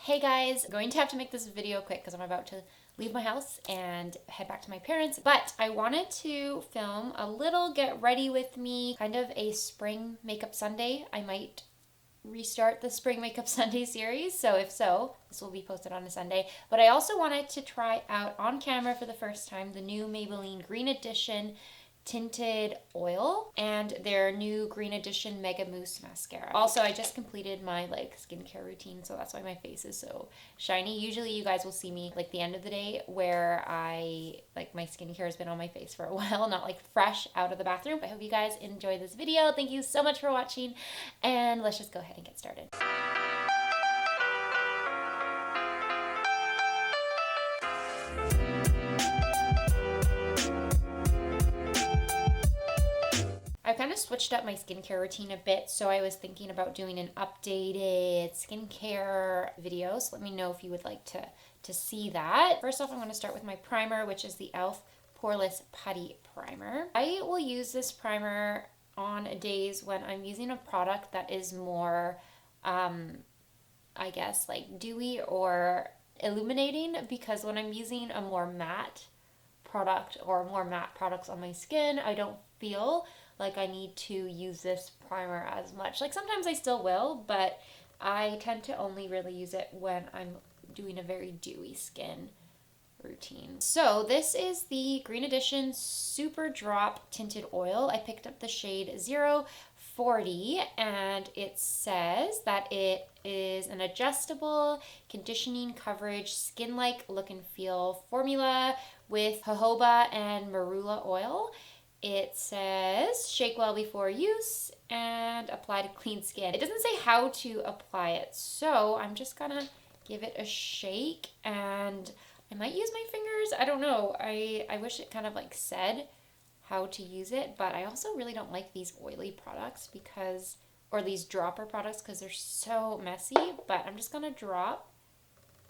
Hey guys, I'm going to have to make this video quick because I'm about to leave my house and head back to my parents, but I wanted to film a little get ready with me, kind of a spring makeup Sunday. I might restart the spring makeup Sunday series, so if so, this will be posted on a Sunday. But I also wanted to try out on camera for the first time the new Maybelline Green Edition Tinted Oil and their new Green Edition Mega Mousse Mascara. Also, I just completed my skincare routine, so that's why my face is so shiny. Usually you guys will see me the end of the day where I my skincare has been on my face for a while, not fresh out of the bathroom. I hope you guys enjoy this video. Thank you so much for watching, and let's just go ahead and get started. I kind of switched up my skincare routine a bit, so I was thinking about doing an updated skincare video, so let me know if you would like to see that. First off, I'm going to start with my primer, which is the e.l.f. Poreless Putty Primer. I will use this primer on days when I'm using a product that is more, I guess, dewy or illuminating, because when I'm using a more matte product or more matte products on my skin, I don't feel like I need to use this primer as much. Sometimes I still will, but I tend to only really use it when I'm doing a very dewy skin routine. So this is the Green Edition Superdrop Tinted Oil. I picked up the shade 040, and it says that it is an adjustable conditioning coverage skin-like look and feel formula with jojoba and marula oil. It says shake well before use and apply to clean skin. It doesn't say how to apply it, so I'm just gonna give it a shake, and I might use my fingers. I don't know. I wish it kind of said how to use it, but I also really don't like these oily products or these dropper products because they're so messy. But I'm just gonna drop.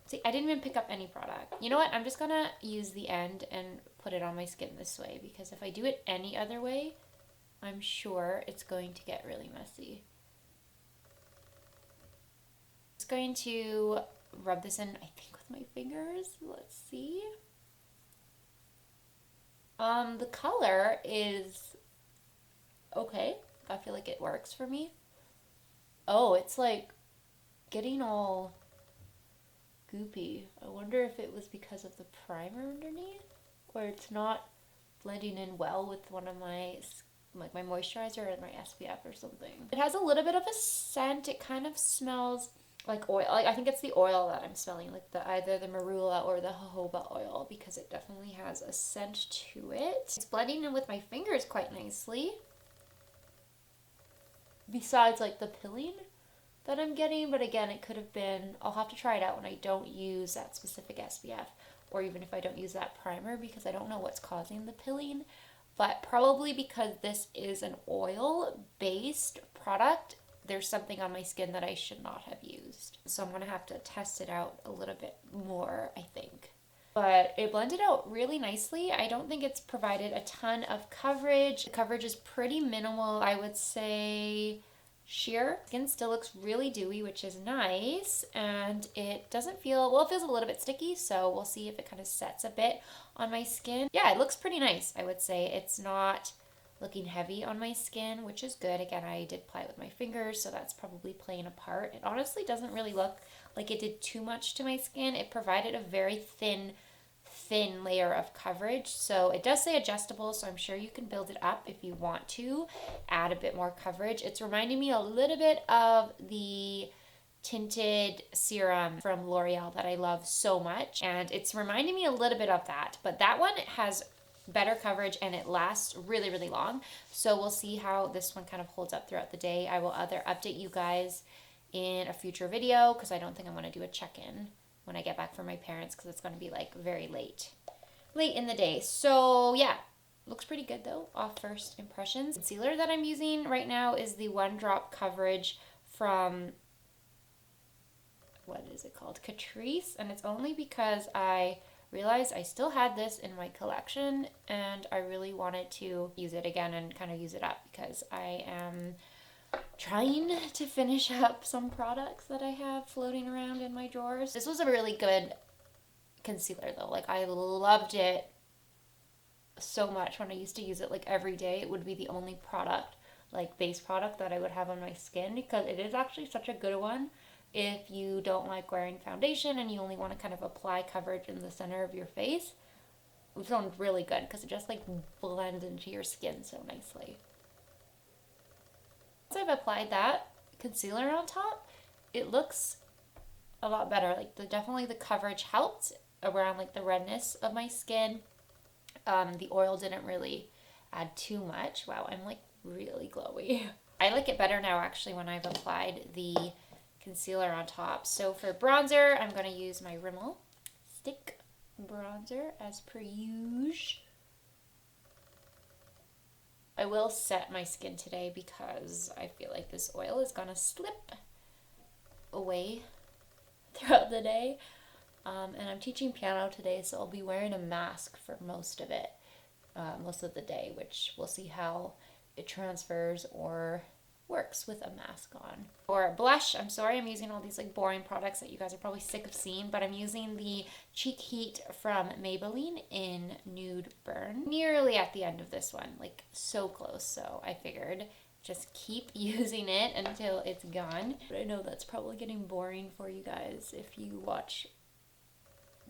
See, I didn't even pick up any product. You know what? I'm just gonna use the end and put it on my skin this way, because if I do it any other way, I'm sure it's going to get really messy. I'm just going to rub this in, I think, with my fingers. Let's see. The color is okay. I feel like it works for me. Oh, it's getting all goopy. I wonder if it was because of the primer underneath, or it's not blending in well with one of my my moisturizer or my SPF or something. It has a little bit of a scent. It kind of smells like oil. I think it's the oil that I'm smelling, either the marula or the jojoba oil, because it definitely has a scent to it. It's blending in with my fingers quite nicely. Besides the pilling that I'm getting, but again, it could have been, I'll have to try it out when I don't use that specific SPF, or even if I don't use that primer, because I don't know what's causing the pilling. But probably because this is an oil-based product, there's something on my skin that I should not have used. So I'm gonna have to test it out a little bit more, I think. But it blended out really nicely. I don't think it's provided a ton of coverage. The coverage is pretty minimal, I would say. Sheer. Skin still looks really dewy, which is nice, and it doesn't feel, well, it feels a little bit sticky, so we'll see if it kind of sets a bit on my skin. Yeah, it looks pretty nice, I would say. It's not looking heavy on my skin, which is good. Again, I did apply it with my fingers, so that's probably playing a part. It honestly doesn't really look like it did too much to my skin. It provided a very thin layer of coverage, so it does say adjustable, so I'm sure you can build it up if you want to add a bit more coverage. It's reminding me a little bit of the tinted serum from L'Oreal that I love so much, and it's reminding me a little bit of that, but that one has better coverage and it lasts really, really long. So we'll see how this one kind of holds up throughout the day. I will either update you guys in a future video, because I don't think I'm going to do a check-in when I get back from my parents, because it's going to be very late in the day. So yeah, looks pretty good though off first impressions. Concealer that I'm using right now is the One Drop Coverage from, what is it called, Catrice, and it's only because I realized I still had this in my collection and I really wanted to use it again and kind of use it up, because I am trying to finish up some products that I have floating around in my drawers. This was a really good concealer though. Like I loved it so much when I used to use it like every day. It would be the only product, like base product, that I would have on my skin, because it is actually such a good one if you don't like wearing foundation and you only want to kind of apply coverage in the center of your face. It sounds really good because it just like blends into your skin so nicely. Once I've applied that concealer on top, it looks a lot better. Like definitely the coverage helped around like the redness of my skin. The oil didn't really add too much. Wow, I'm like really glowy. I like it better now actually when I've applied the concealer on top. So for bronzer, I'm going to use my Rimmel stick bronzer as per usual. I will set my skin today because I feel like this oil is going to slip away throughout the day. And I'm teaching piano today, so I'll be wearing a mask for most of it, most of the day, which we'll see how it transfers or works with a mask on. For blush, I'm sorry I'm using all these like boring products that you guys are probably sick of seeing, but I'm using the Cheek Heat from Maybelline in Nude Burn. Nearly at the end of this one, like so close, so I figured just keep using it until it's gone. But I know that's probably getting boring for you guys if you watch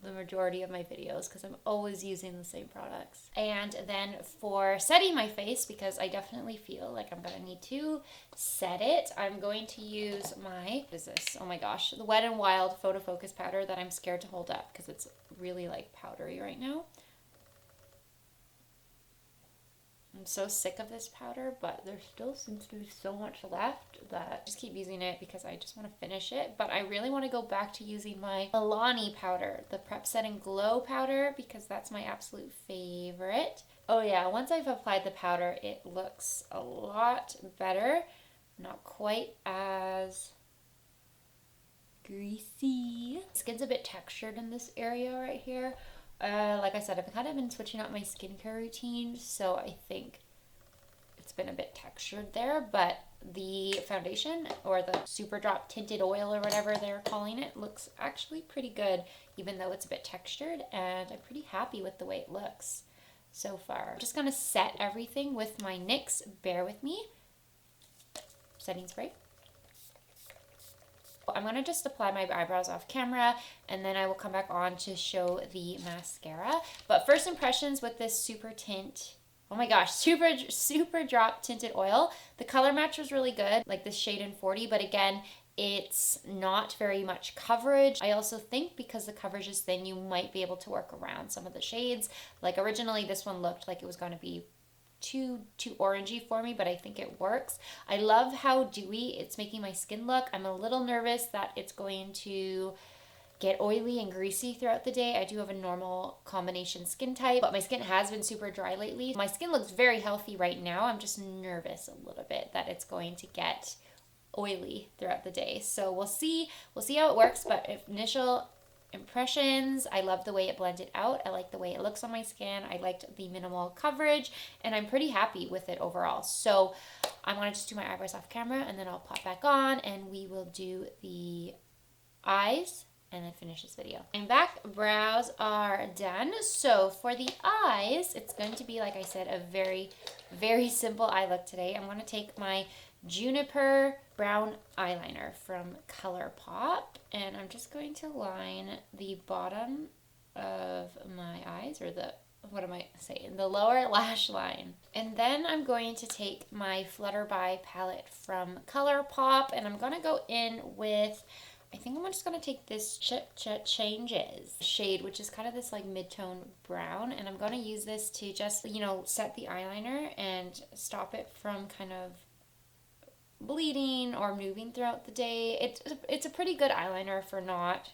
the majority of my videos, because I'm always using the same products. And then for setting my face, because I definitely feel like I'm gonna need to set it, I'm going to use my, what is this? Oh my gosh, the Wet n Wild Photo Focus powder that I'm scared to hold up because it's really like powdery right now. I'm so sick of this powder, but there still seems to be so much left that I just keep using it because I just want to finish it. But I really want to go back to using my Milani powder, the Prep Set and Glow powder, because that's my absolute favorite. Oh yeah, once I've applied the powder, it looks a lot better. Not quite as greasy. Skin's a bit textured in this area right here. Like I said, I've kind of been switching up my skincare routine, so I think it's been a bit textured there, but the foundation, or the Superdrop Tinted oil or whatever they're calling it, looks actually pretty good, even though it's a bit textured, and I'm pretty happy with the way it looks so far. I'm just going to set everything with my NYX Bear With Me setting spray. I'm going to just apply my eyebrows off camera, and then I will come back on to show the mascara. But first impressions with this Super Drop Tinted Oil. The color match was really good, like this shade in 40, but again, it's not very much coverage. I also think because the coverage is thin, you might be able to work around some of the shades. Like originally, this one looked like it was going to be too orangey for me, but I think it works. I love how dewy it's making my skin look. I'm a little nervous that it's going to get oily and greasy throughout the day. I do have a normal combination skin type, but my skin has been super dry lately. My skin looks very healthy right now. I'm just nervous a little bit that it's going to get oily throughout the day. So we'll see how it works, but initial impressions, I love the way it blended out. I like the way it looks on my skin. I liked the minimal coverage, and I'm pretty happy with it overall. So I'm going to just do my eyebrows off camera, and then I'll pop back on and we will do the eyes and then finish this video. I'm back. Brows are done. So for the eyes, it's going to be, like I said, a very, very simple eye look today. I'm going to take my Juniper brown eyeliner from ColourPop, and I'm just going to line the bottom of my eyes, or the, what am I saying, the lower lash line. And then I'm going to take my Flutter by palette from ColourPop, and I'm going to go in with, I think I'm just going to take this Changes shade, which is kind of this like mid-tone brown, and I'm going to use this to just, you know, set the eyeliner and stop it from kind of bleeding or moving throughout the day. It's a pretty good eyeliner for not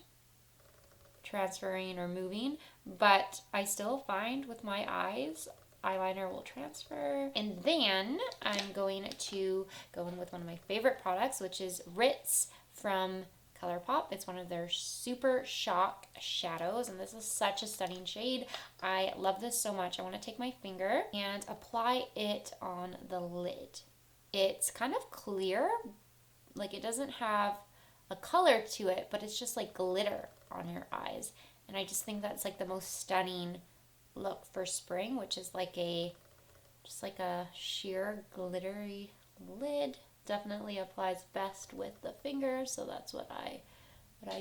transferring or moving, but I still find with my eyes, eyeliner will transfer. And then I'm going to go in with one of my favorite products, which is Ritz from ColourPop. It's one of their Super Shock shadows, and this is such a stunning shade. I love this so much. I want to take my finger and apply it on the lid it's kind of clear. Like, it doesn't have a color to it, but it's just like glitter on your eyes. And I just think that's like the most stunning look for spring, which is like just like a sheer glittery lid. Definitely applies best with the fingers, so that's what I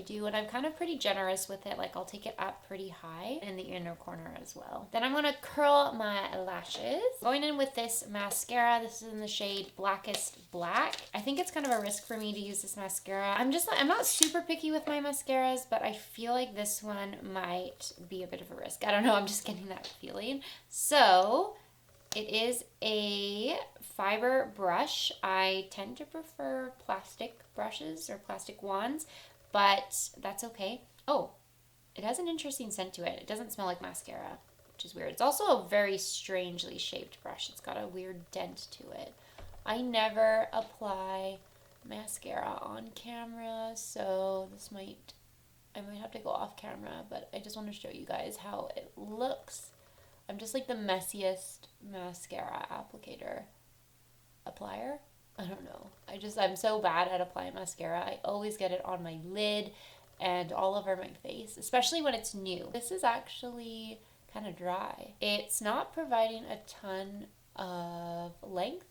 do. And I'm kind of pretty generous with it. Like, I'll take it up pretty high in the inner corner as well. Then I'm gonna curl my lashes. Going in with this mascara. This is in the shade Blackest Black. I think it's kind of a risk for me to use this mascara. I'm not super picky with my mascaras, but I feel like this one might be a bit of a risk. I don't know, I'm just getting that feeling. So it is a fiber brush. I tend to prefer plastic brushes or plastic wands, but that's okay. Oh, it has an interesting scent to it. It doesn't smell like mascara, which is weird. It's also a very strangely shaped brush. It's got a weird dent to it. I never apply mascara on camera, so I might have to go off camera, but I just want to show you guys how it looks. I'm just like the messiest mascara applier. I don't know. I'm so bad at applying mascara. I always get it on my lid and all over my face, especially when it's new. This is actually kind of dry. It's not providing a ton of length.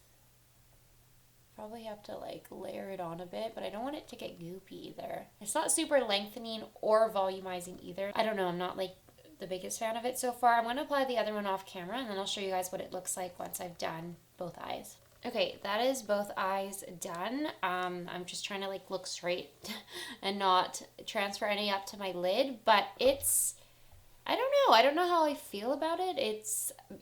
Probably have to like layer it on a bit, but I don't want it to get goopy either. It's not super lengthening or volumizing either. I don't know. I'm not like the biggest fan of it so far. I'm going to apply the other one off camera, and then I'll show you guys what it looks like once I've done both eyes. Okay, that is both eyes done. I'm just trying to like look straight and not transfer any up to my lid, but I don't know how I feel about it.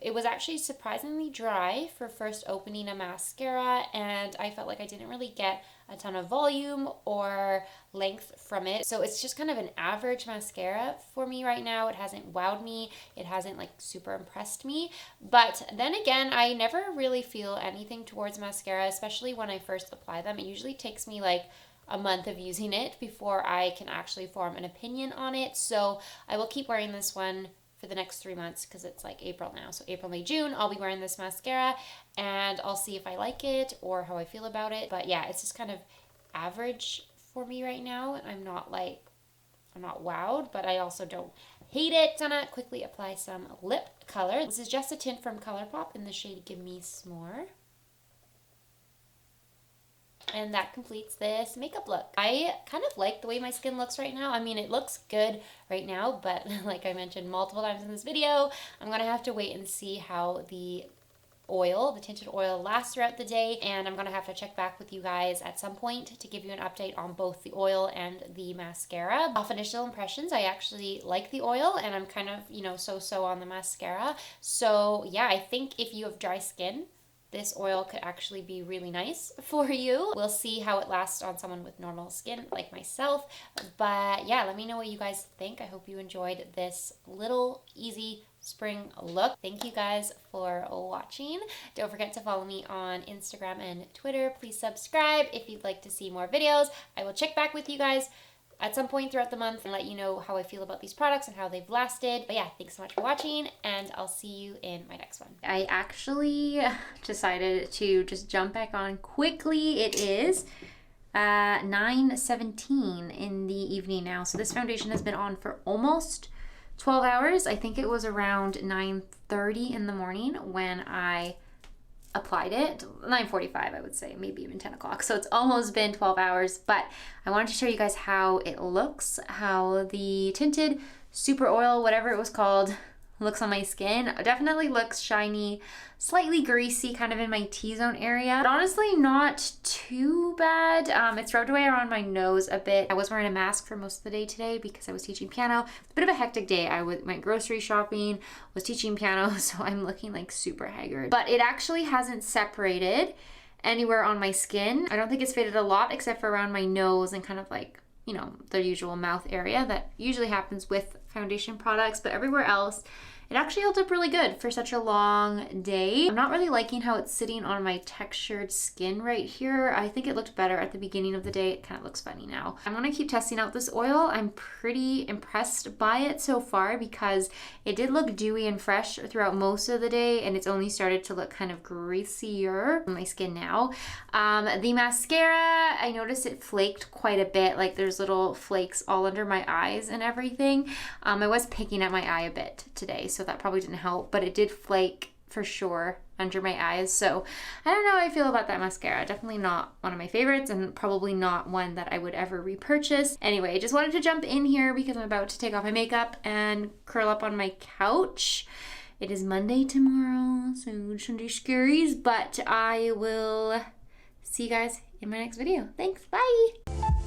It was actually surprisingly dry for first opening a mascara, and I felt like I didn't really get a ton of volume or length from it. So it's just kind of an average mascara for me right now. It hasn't wowed me. It hasn't like super impressed me. But then again, I never really feel anything towards mascara, especially when I first apply them. It usually takes me like a month of using it before I can actually form an opinion on it. So I will keep wearing this one for the next 3 months because it's like April now. So April, May, June, I'll be wearing this mascara, and I'll see if I like it or how I feel about it. But yeah, it's just kind of average for me right now. I'm not wowed, but I also don't hate it. Gonna quickly apply some lip color. This is just a tint from ColourPop in the shade Gimme S'more. And that completes this makeup look. I kind of like the way my skin looks right now. I mean, it looks good right now, but like I mentioned multiple times in this video, I'm gonna have to wait and see how the tinted oil lasts throughout the day, and I'm gonna have to check back with you guys at some point to give you an update on both the oil and the mascara. Off initial impressions, I actually like the oil, and I'm kind of, so-so on the mascara. So yeah, I think if you have dry skin, this oil could actually be really nice for you. We'll see how it lasts on someone with normal skin like myself. But yeah, let me know what you guys think. I hope you enjoyed this little easy spring look. Thank you guys for watching. Don't forget to follow me on Instagram and Twitter. Please subscribe if you'd like to see more videos. I will check back with you guys at some point throughout the month and let you know how I feel about these products and how they've lasted. But yeah, thanks so much for watching, and I'll see you in my next one. I actually decided to just jump back on quickly. It is 9:17 in the evening now. So this foundation has been on for almost 12 hours. I think it was around 9:30 in the morning when I applied it. 9:45, I would say, maybe even 10 o'clock. So it's almost been 12 hours, but I wanted to show you guys how it looks, how the tinted super oil, whatever it was called, looks on my skin. It definitely looks shiny, slightly greasy, kind of in my T-zone area, but honestly not too bad. It's rubbed away around my nose a bit. I was wearing a mask for most of the day today because I was teaching piano. It's a bit of a hectic day. I went grocery shopping, was teaching piano, so I'm looking like super haggard. But it actually hasn't separated anywhere on my skin. I don't think it's faded a lot except for around my nose and kind of like, the usual mouth area that usually happens with foundation products, but everywhere else, it actually held up really good for such a long day. I'm not really liking how it's sitting on my textured skin right here. I think it looked better at the beginning of the day. It kind of looks funny now. I'm gonna keep testing out this oil. I'm pretty impressed by it so far because it did look dewy and fresh throughout most of the day, and it's only started to look kind of greasier on my skin now. The mascara, I noticed it flaked quite a bit. Like there's little flakes all under my eyes and everything. I was picking at my eye a bit today, so that probably didn't help, but it did flake for sure under my eyes. So I don't know how I feel about that mascara. Definitely not one of my favorites, and probably not one that I would ever repurchase. Anyway, I just wanted to jump in here because I'm about to take off my makeup and curl up on my couch. It is Monday tomorrow, so Sunday scaries, but I will see you guys in my next video. Thanks, bye!